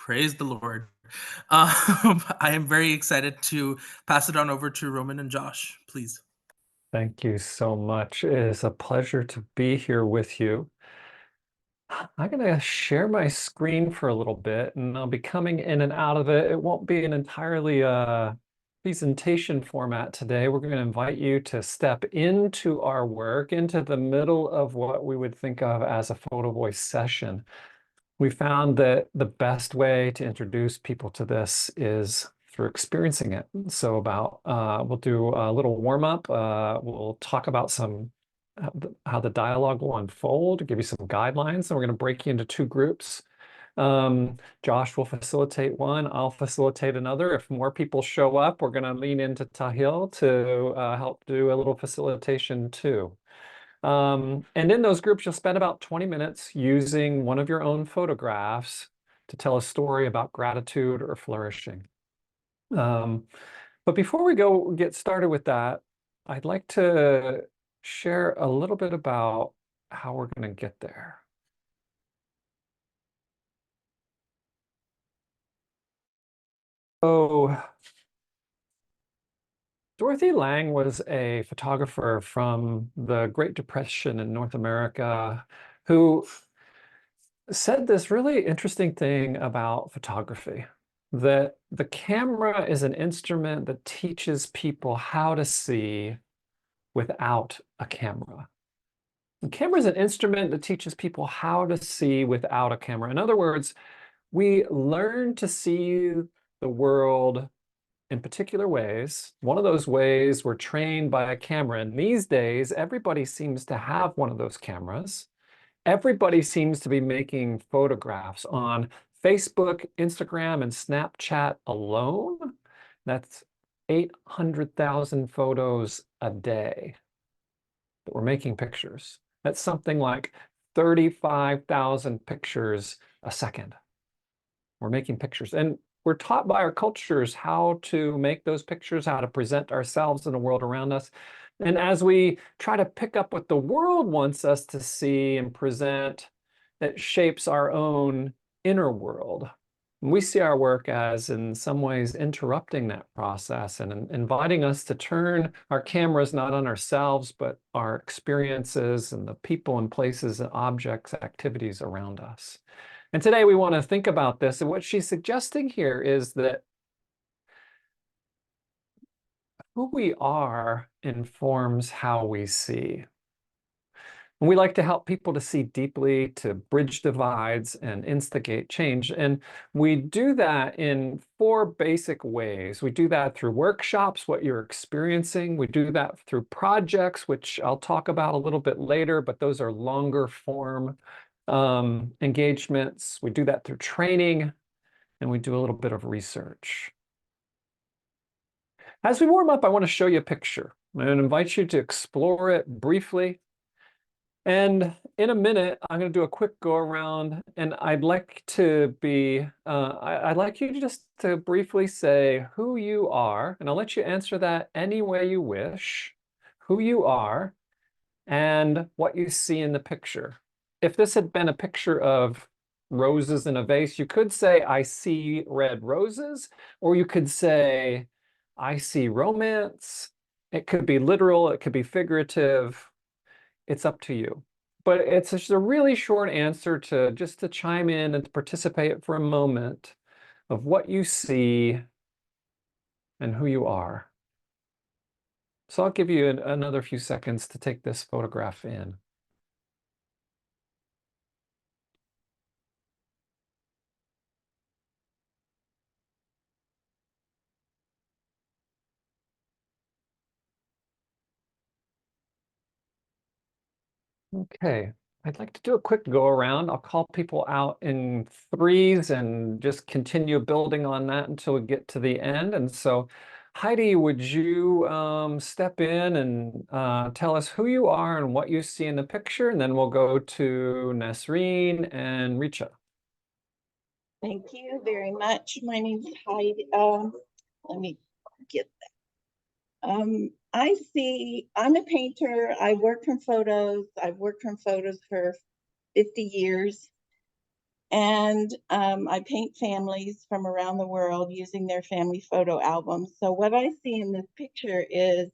Praise the Lord. I am very excited to pass it on over to Roman and Josh, please. Thank you so much. It is a pleasure to be here with you. I'm going to share my screen for a little bit, and I'll be coming in and out of it. It won't be an entirely presentation format today. We're going to invite you to step into our work, into the middle of what we would think of as a photo voice session. We found that the best way to introduce people to this is through experiencing it. So we'll do a little warm up. We'll talk about how the dialogue will unfold, give you some guidelines, and we're going to break you into two groups. Josh will facilitate one, I'll facilitate another. If more people show up, we're going to lean into Tahil to help do a little facilitation too. And in those groups, you'll spend about 20 minutes using one of your own photographs to tell a story about gratitude or flourishing. But before we get started with that, I'd like to share a little bit about how we're going to get there. So, Dorothy Lang was a photographer from the Great Depression in North America who said this really interesting thing about photography, that the camera is an instrument that teaches people how to see without a camera. The camera is an instrument that teaches people how to see without a camera. In other words, we learn to see the world in particular ways. One of those ways, we're trained by a camera. And these days, everybody seems to have one of those cameras. Everybody seems to be making photographs on Facebook, Instagram, and Snapchat alone. That's 800,000 photos a day that we're making pictures. That's something like 35,000 pictures a second. We're making pictures. And we're taught by our cultures how to make those pictures, how to present ourselves in the world around us. And as we try to pick up what the world wants us to see and present, it shapes our own inner world. And we see our work as, in some ways, interrupting that process and inviting us to turn our cameras not on ourselves, but our experiences and the people and places and objects, activities around us. And today we want to think about this. And what she's suggesting here is that who we are informs how we see. And we like to help people to see deeply, to bridge divides and instigate change. And we do that in four basic ways. We do that through workshops, what you're experiencing. We do that through projects, which I'll talk about a little bit later, but those are longer form engagements. We do that through training, and we do a little bit of research. As we warm up, I want to show you a picture. I'm going to invite you to explore it briefly. And in a minute, I'm going to do a quick go around, and I'd like you just to briefly say who you are, and I'll let you answer that any way you wish, who you are, and what you see in the picture. If this had been a picture of roses in a vase, you could say, I see red roses, or you could say, I see romance. It could be literal, it could be figurative. It's up to you. But it's just a really short answer to just to chime in and to participate for a moment of what you see and who you are. So I'll give you another few seconds to take this photograph in. Okay, I'd like to do a quick go around. I'll call people out in threes and just continue building on that until we get to the end. And so, Heidi, would you step in and tell us who you are and what you see in the picture? And then we'll go to Nasreen and Richa. Thank you very much. My name's Heidi. Let me get that. I'm a painter. I work from photos. I've worked from photos for 50 years. And I paint families from around the world using their family photo albums. So what I see in this picture is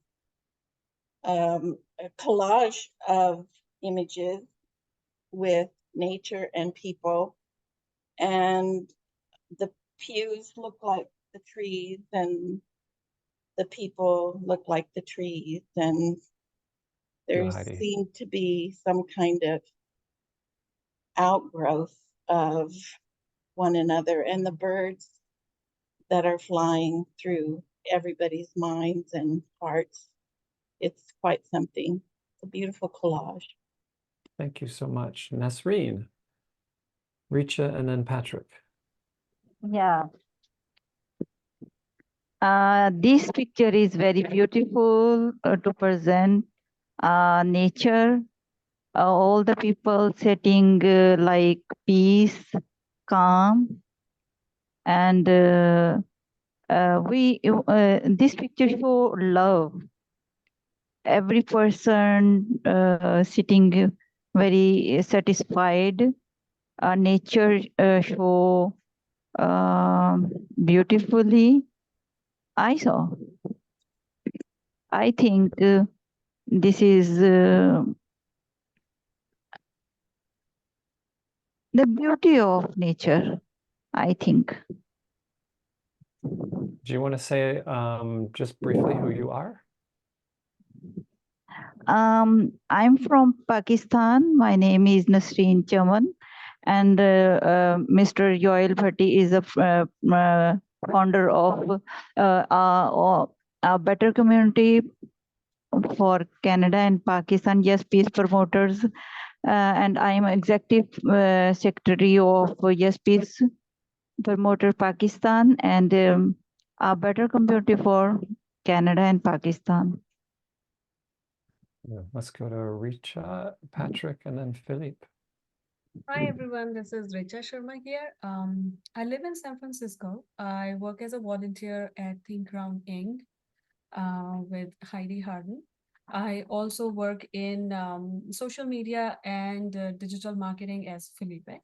a collage of images with nature and people. And the pews look like the trees, and the people look like the trees. And there Heidi. seemed to be some kind of outgrowth of one another, and the birds that are flying through everybody's minds and hearts. It's quite something. It's a beautiful collage. Thank you so much. Nasreen, Richa, and then Patrick. Yeah. This picture is very beautiful to present nature. All the people sitting like peace, calm, and this picture show love. Every person sitting very satisfied. Nature show beautifully. I saw. I think this is the beauty of nature, I think. Do you want to say just briefly who you are? I'm from Pakistan. My name is Nasreen Chaman, and Mr. Yoel Bhatti is a founder of a better community for Canada and Pakistan. Yes, peace promoters, and I am executive secretary of Yes Peace Promoter Pakistan, and a better community for Canada and Pakistan. Yeah, let's go to Richa, Patrick, and then Philippe. Hi everyone, this is Richa Sharma here. I live in San Francisco. I work as a volunteer at Think Round Inc. With Heidi Harden. I also work in social media and digital marketing as Felipe.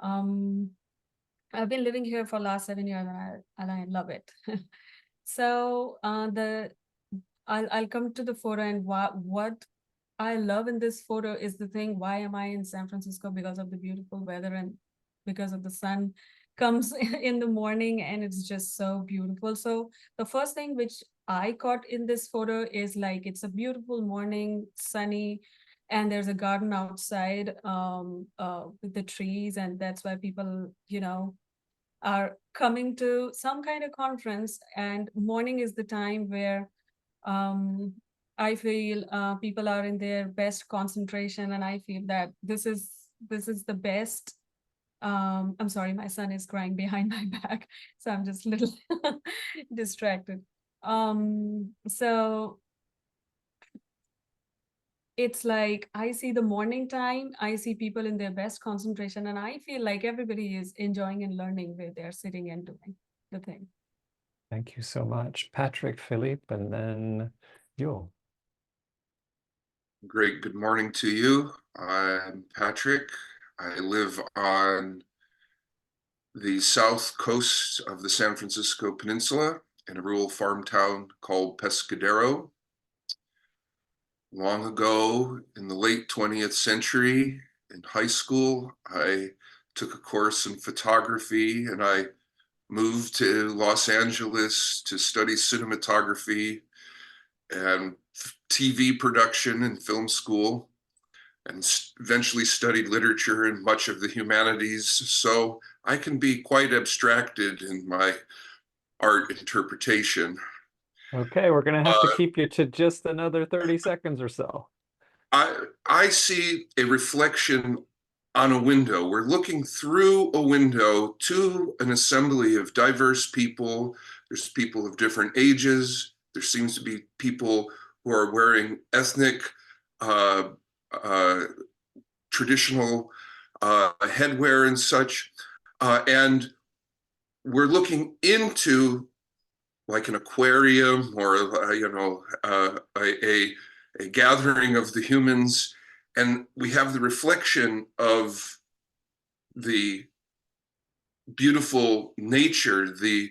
I've been living here for the last 7 years, and I love it. So I'll come to the photo, and what I love in this photo is the thing, why am I in San Francisco? Because of the beautiful weather and because of the sun comes in the morning, and it's just so beautiful. So the first thing which I caught in this photo is like, it's a beautiful morning, sunny, and there's a garden outside with the trees, and that's why people, are coming to some kind of conference. And morning is the time where I feel people are in their best concentration, and I feel that this is the best. I'm sorry, my son is crying behind my back, so I'm just a little distracted. So it's like, I see the morning time, I see people in their best concentration, and I feel like everybody is enjoying and learning where they're sitting and doing the thing. Thank you so much. Patrick, Philippe, and then you. Great. Good morning to you. I'm Patrick. I live on the south coast of the San Francisco Peninsula in a rural farm town called Pescadero. Long ago, in the late 20th century, in high school, I took a course in photography, and I moved to Los Angeles to study cinematography and TV production and film school, and eventually studied literature and much of the humanities. So I can be quite abstracted in my art interpretation. Okay, we're going to have to keep you to just another 30 seconds or so. I see a reflection on a window. We're looking through a window to an assembly of diverse people. There's people of different ages. There seems to be people who are wearing ethnic, traditional headwear and such. And we're looking into like an aquarium or a gathering of the humans, and we have the reflection of the beautiful nature, the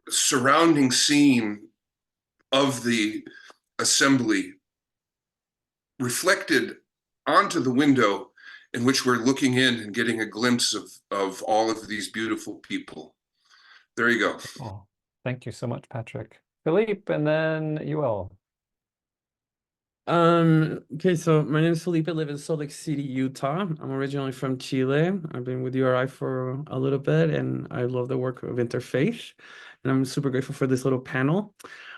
surrounding scene of the assembly reflected onto the window in which we're looking in and getting a glimpse of all of these beautiful people. There you go. Oh, thank you so much, Patrick. Philippe, and then UL. Okay, so my name is Felipe. I live in Salt Lake City, Utah. I'm originally from Chile. I've been with URI for a little bit, and I love the work of Interfaith. And I'm super grateful for this little panel.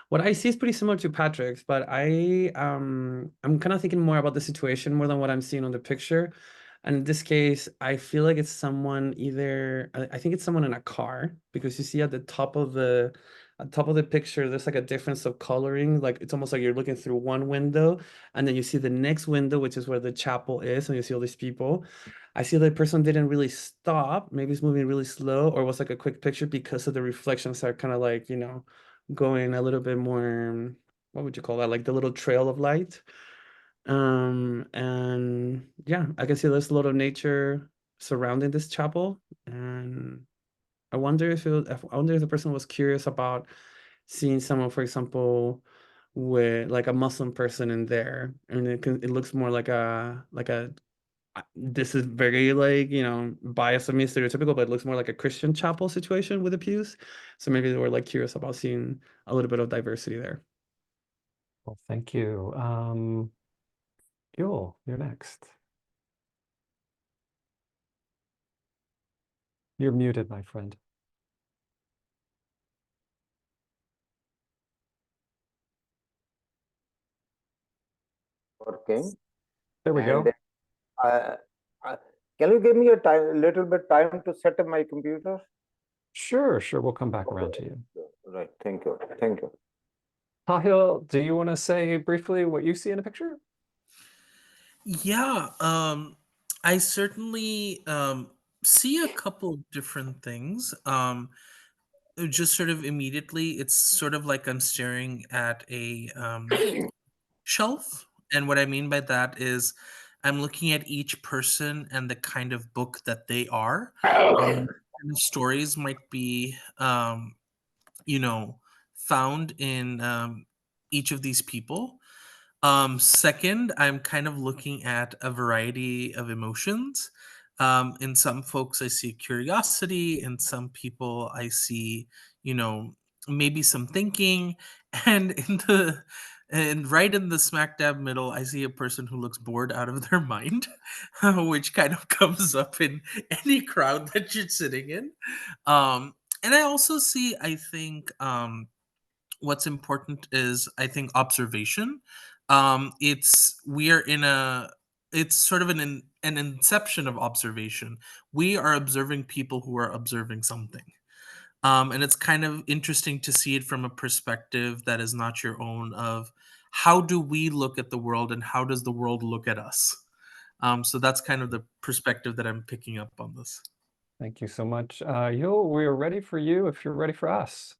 What I see is pretty similar to Patrick's, but I'm kind of thinking more about the situation more than what I'm seeing on the picture. And in this case, I feel like it's someone either I think it's someone in a car, because you see at the top of the picture, there's like a difference of coloring. Like it's almost like you're looking through one window, and then you see the next window, which is where the chapel is, and you see all these people. I see the person didn't really stop. Maybe it's moving really slow, or was like a quick picture because of the reflections are kind of like, going a little bit more, what would you call that? Like the little trail of light. And yeah, I can see there's a lot of nature surrounding this chapel, and I wonder I wonder if the person was curious about seeing someone, for example, with like a Muslim person in there, and it looks more like a this is very like, biased of me, stereotypical, but it looks more like a Christian chapel situation with the pews. So maybe they were like curious about seeing a little bit of diversity there. Well, thank you. Yul, you're next. You're muted, my friend. Working. There we go. Uh, can you give me a little bit time to set up my computer? Sure, we'll come back around to you. Right, thank you, thank you. Tahil, do you want to say briefly what you see in the picture? Yeah, I certainly see a couple different things. Just sort of immediately, it's sort of like I'm staring at a shelf. And what I mean by that is I'm looking at each person and the kind of book that they are. And the stories might be, you know, found in each of these people. Second, I'm kind of looking at a variety of emotions. In some folks, I see curiosity. In some people, I see, you know, maybe some thinking. And right in the smack dab middle, I see a person who looks bored out of their mind, which kind of comes up in any crowd that you're sitting in. And I also see, I think, what's important is, I think, observation. It's sort of an inception of observation. We are observing people who are observing something. And it's kind of interesting to see it from a perspective that is not your own, of how do we look at the world and how does the world look at us. So that's kind of the perspective that I'm picking up on this. Thank you so much. Yul, we're ready for you if you're ready for us.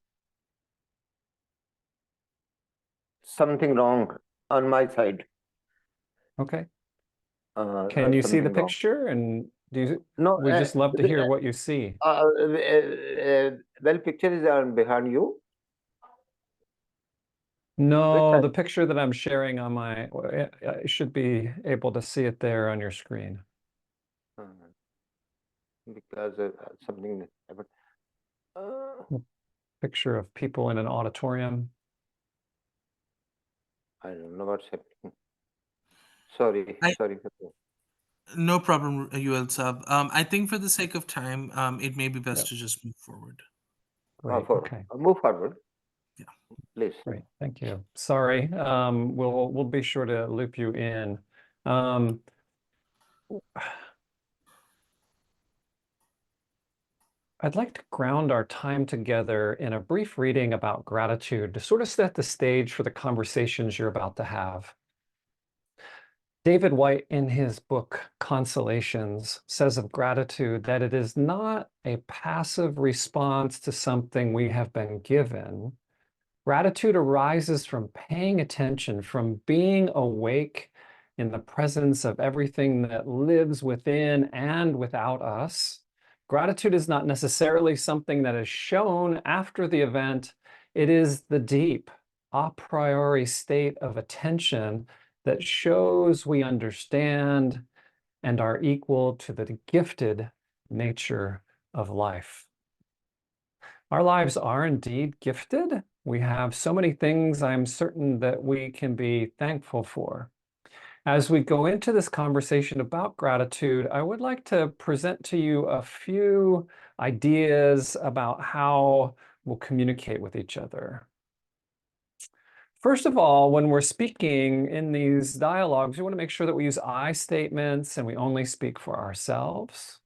Something wrong on my side. Okay. Can you see the something wrong. picture? And No, we just love to hear what you see. well, picture is behind you. No, the picture that I'm sharing on I should be able to see it there on your screen. Because something happened. Picture of people in an auditorium. I don't know what's happening. Sorry. No problem, UL Sub. I think for the sake of time, it may be best to just move forward. Great. Okay. Move forward. Yeah. Please. Great. Thank you. Sorry. We'll be sure to loop you in. I'd like to ground our time together in a brief reading about gratitude to sort of set the stage for the conversations you're about to have. David White, in his book Consolations, says of gratitude that it is not a passive response to something we have been given. Gratitude arises from paying attention, from being awake in the presence of everything that lives within and without us, Gratitude is not necessarily something that is shown after the event. It is the deep, a priori state of attention that shows we understand and are equal to the gifted nature of life. Our lives are indeed gifted. We have so many things I'm certain that we can be thankful for. As we go into this conversation about gratitude, I would like to present to you a few ideas about how we'll communicate with each other. First of all, when we're speaking in these dialogues, we want to make sure that we use I statements and we only speak for ourselves.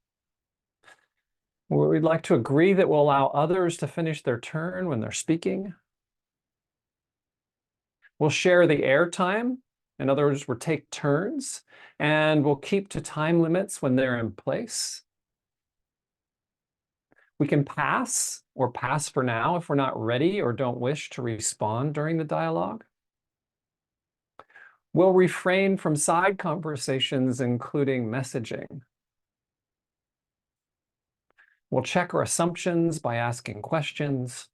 We'd like to agree that we'll allow others to finish their turn when they're speaking. We'll share the airtime. In other words, we'll take turns, and we'll keep to time limits when they're in place. We can pass or pass for now if we're not ready or don't wish to respond during the dialogue. We'll refrain from side conversations, including messaging. We'll check our assumptions by asking questions.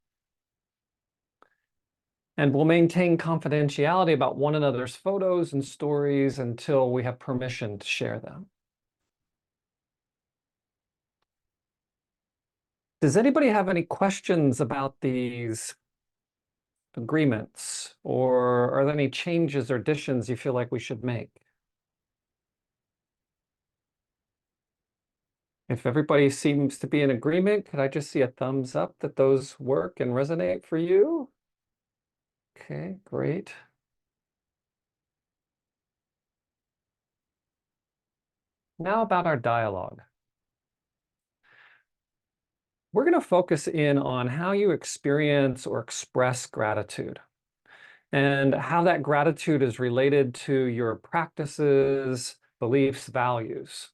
And we'll maintain confidentiality about one another's photos and stories until we have permission to share them. Does anybody have any questions about these agreements, or are there any changes or additions you feel like we should make? If everybody seems to be in agreement, could I just see a thumbs up that those work and resonate for you? Okay, great. Now about our dialogue. We're going to focus in on how you experience or express gratitude and how that gratitude is related to your practices, beliefs, values.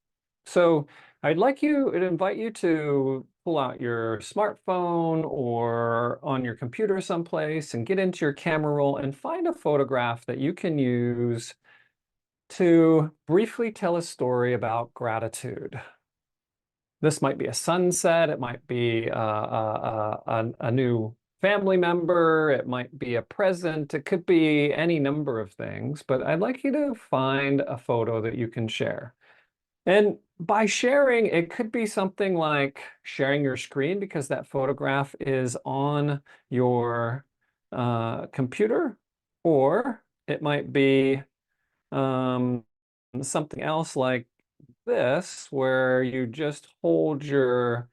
So I'd invite you to pull out your smartphone or on your computer someplace and get into your camera roll and find a photograph that you can use to briefly tell a story about gratitude. This might be a sunset, it might be a new family member, it might be a present, it could be any number of things, but I'd like you to find a photo that you can share. And by sharing, it could be something like sharing your screen because that photograph is on your computer, or it might be something else like this, where you just hold your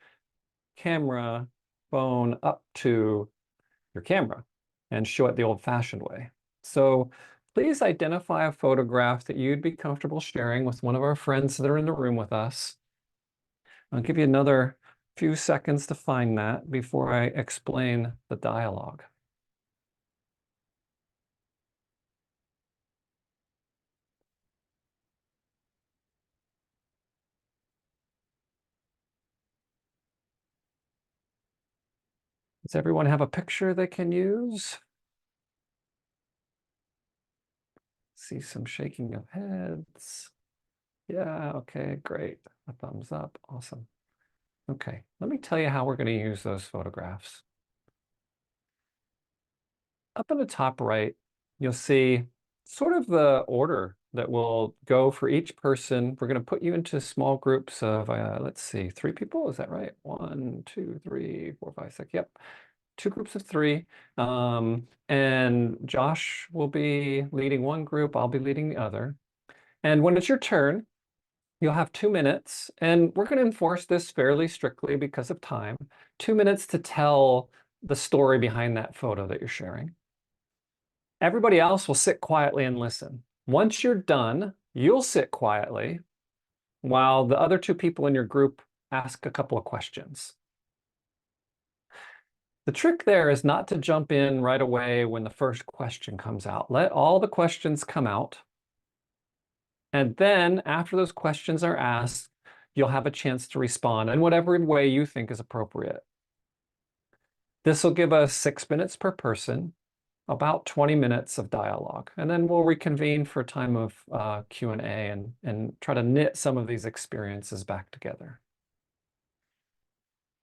camera phone up to your camera and show it the old-fashioned way. So please identify a photograph that you'd be comfortable sharing with one of our friends that are in the room with us. I'll give you another few seconds to find that before I explain the dialogue. Does everyone have a picture they can use? See some shaking of heads. Yeah, okay, great. A thumbs up, awesome. Okay, let me tell you how we're going to use those photographs. Up in the top right, you'll see sort of the order that will go for each person. We're going to put you into small groups of, let's see, 3 people, is that right? 1, 2, 3, 4, 5, 6, yep. 2 groups of 3. And Josh will be leading one group, I'll be leading the other. And when it's your turn, you'll have 2 minutes, and we're going to enforce this fairly strictly because of time. 2 minutes to tell the story behind that photo that you're sharing. Everybody else will sit quietly and listen. Once you're done, you'll sit quietly while the other 2 people in your group ask a couple of questions. The trick there is not to jump in right away when the first question comes out. Let all the questions come out. And then after those questions are asked, you'll have a chance to respond in whatever way you think is appropriate. This will give us 6 minutes per person, about 20 minutes of dialogue. And then we'll reconvene for a time of Q&A and try to knit some of these experiences back together.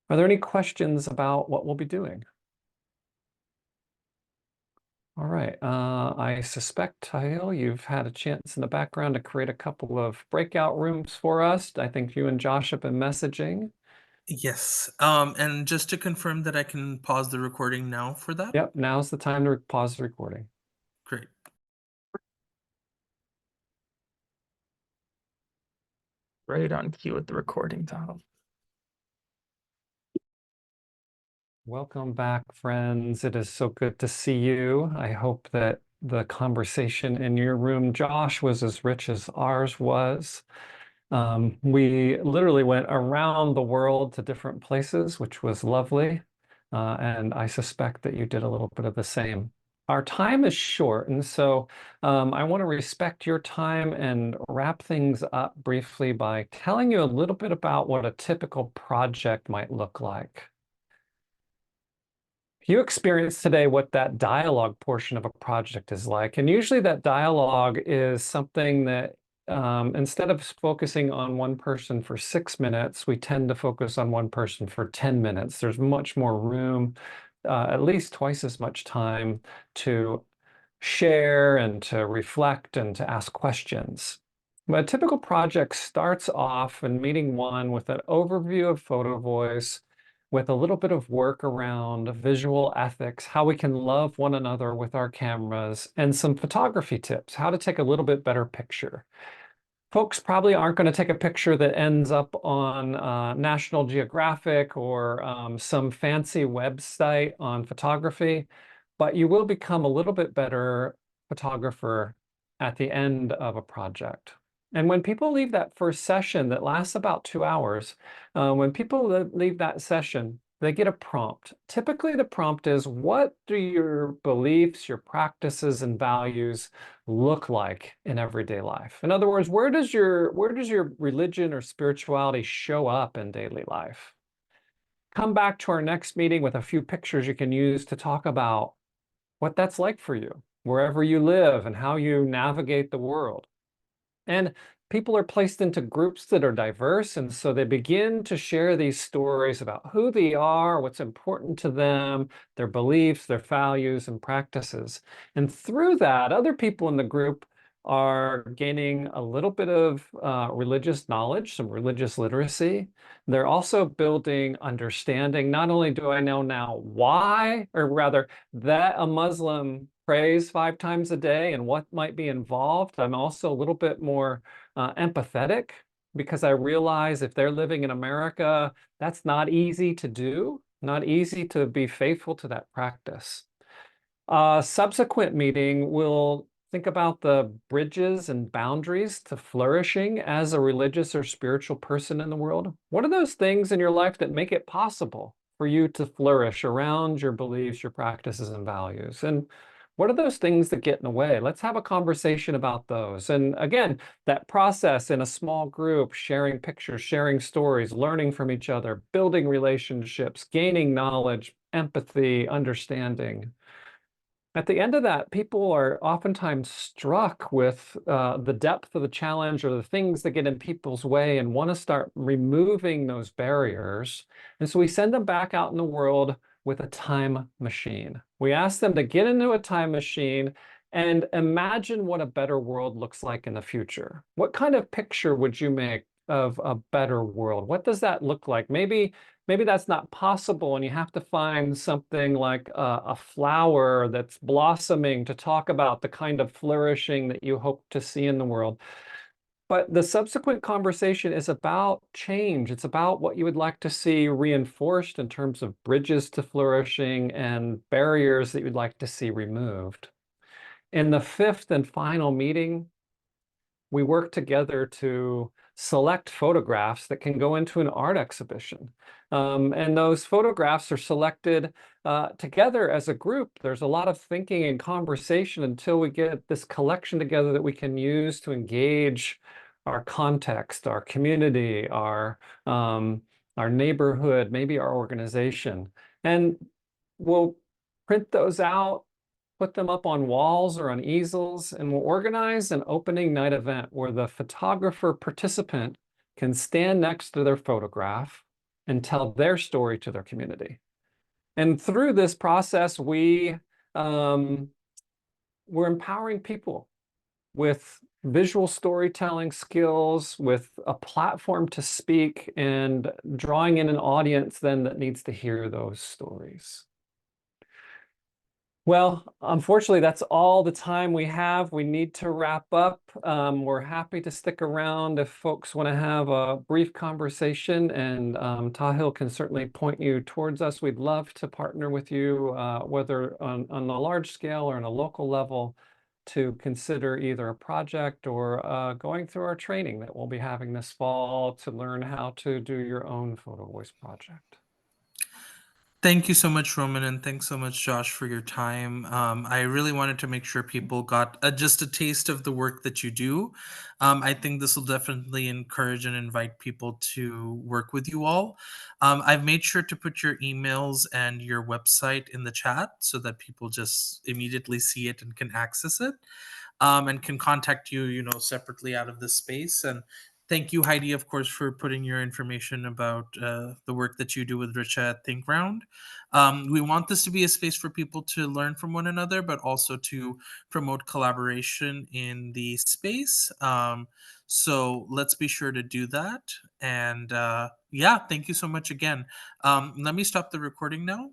Are there any questions about what we'll be doing? All right, I suspect, Tahil, you've had a chance in the background to create a couple of breakout rooms for us. I think you and Josh have been messaging. Yes. And just to confirm that I can pause the recording now for that? Yep, now's the time to pause the recording. Great. Right on cue with the recording, Tom. Welcome back, friends. It is so good to see you. I hope that the conversation in your room, Josh, was as rich as ours was. We literally went around the world to different places, which was lovely. And I suspect that you did a little bit of the same. Our time is short, and so I want to respect your time and wrap things up briefly by telling you a little bit about what a typical project might look like. You experienced today what that dialogue portion of a project is like. And usually that dialogue is something that instead of focusing on one person for 6 minutes, we tend to focus on one person for 10 minutes. There's much more room, at least twice as much time to share and to reflect and to ask questions. But a typical project starts off in meeting one with an overview of Photovoice, with a little bit of work around visual ethics, how we can love one another with our cameras, and some photography tips, how to take a little bit better picture. Folks probably aren't going to take a picture that ends up on National Geographic or some fancy website on photography, but you will become a little bit better photographer at the end of a project. And when people leave that first session that lasts about 2 hours, when people leave that session, they get a prompt. Typically, the prompt is, what do your beliefs, your practices, and values look like in everyday life? In other words, where does your religion or spirituality show up in daily life? Come back to our next meeting with a few pictures you can use to talk about what that's like for you, wherever you live, and how you navigate the world. And people are placed into groups that are diverse, and so they begin to share these stories about who they are, what's important to them, their beliefs, their values, and practices. And through that, other people in the group are gaining a little bit of religious knowledge, some religious literacy. They're also building understanding. Not only do I know now why, or rather that a Muslim prays 5 times a day and what might be involved, I'm also a little bit more empathetic, because I realize if they're living in America, that's not easy to do, not easy to be faithful to that practice. Subsequent meeting, we'll think about the bridges and boundaries to flourishing as a religious or spiritual person in the world. What are those things in your life that make it possible for you to flourish around your beliefs, your practices, and values? And what are those things that get in the way? Let's have a conversation about those. And again, that process in a small group, sharing pictures, sharing stories, learning from each other, building relationships, gaining knowledge, empathy, understanding. At the end of that, people are oftentimes struck with the depth of the challenge or the things that get in people's way and want to start removing those barriers. And so we send them back out in the world with a time machine. We ask them to get into a time machine and imagine what a better world looks like in the future. What kind of picture would you make of a better world? What does that look like? Maybe that's not possible, and you have to find something like a flower that's blossoming to talk about the kind of flourishing that you hope to see in the world. But the subsequent conversation is about change. It's about what you would like to see reinforced in terms of bridges to flourishing and barriers that you'd like to see removed. In the 5th and final meeting, we work together to select photographs that can go into an art exhibition. And those photographs are selected together as a group. There's a lot of thinking and conversation until we get this collection together that we can use to engage our context, our community, our neighborhood, maybe our organization. And we'll print those out, put them up on walls or on easels, and we'll organize an opening night event where the photographer participant can stand next to their photograph and tell their story to their community. And through this process, we're empowering people with visual storytelling skills, with a platform to speak, and drawing in an audience then that needs to hear those stories. Well, unfortunately, that's all the time we have. We need to wrap up. We're happy to stick around if folks want to have a brief conversation, and Tahil can certainly point you towards us. We'd love to partner with you, whether on a large scale or on a local level, to consider either a project or going through our training that we'll be having this fall to learn how to do your own photo voice project. Thank you so much, Roman, and thanks so much, Josh, for your time. I really wanted to make sure people got just a taste of the work that you do. I think this will definitely encourage and invite people to work with you all. I've made sure to put your emails and your website in the chat so that people just immediately see it and can access it, and can contact you, separately out of this space. And thank you, Heidi, of course, for putting your information about the work that you do with Richa at Think Round. We want this to be a space for people to learn from one another, but also to promote collaboration in the space. So let's be sure to do that. And yeah, thank you so much again. Let me stop the recording now.